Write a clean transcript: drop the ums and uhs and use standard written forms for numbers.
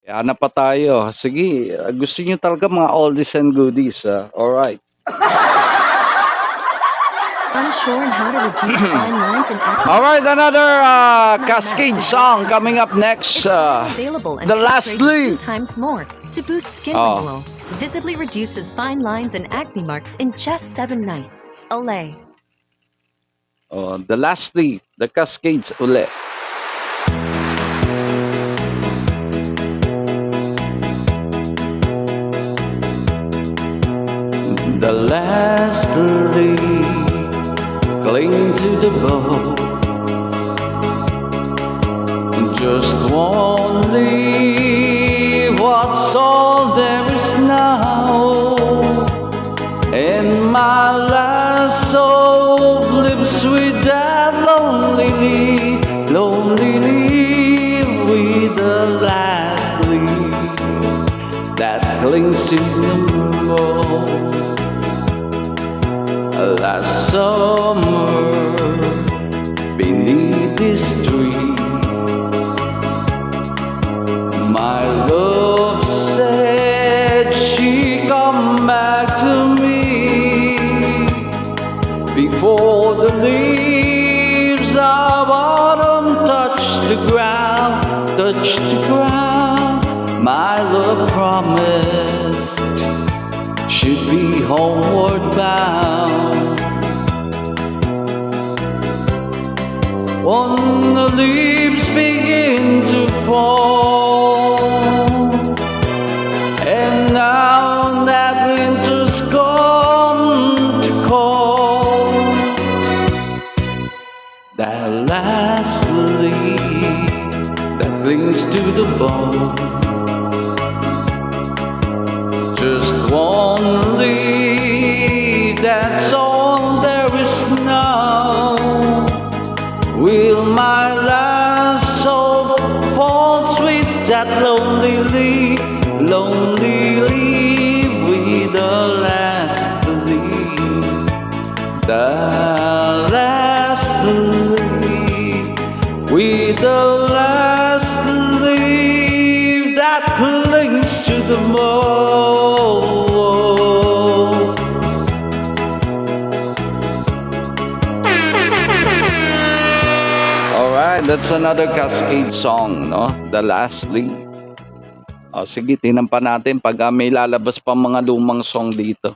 Hanap pa tayo. Sige, gusto niyo talaga mga oldies and goodies. Alright. Unsure on how to reduce fine lines and Alright, another Cascade song coming up next. available and The Last upgrades 2 Leaf. times more to boost skin renewal. Visibly reduces fine lines and acne marks in just 7 nights. Olay. The Last Leaf, the Cascades ulit. The last leaf, cling to the boat. Just one leaf, what's all there is now? And my last soul lives with that lonely leaf, with the last leaf that clings to the moon. Last summer, beneath this tree, my love said she'd come back to me before the leaves of autumn touch the ground, My love promised should be homeward bound. When the leaves begin to fall, and now that winter's come to call, that last leaf that clings to the bone, just one leaf, that's all there is now. Will my last soul fall sweet, that lonely leaf with the last leaf, the last leaf, with the last leaf that clings to the mold. Alright, that's another Cascade song, no? The Last Leaf. Sige, tinan pa natin pag may lalabas pa mga lumang song dito.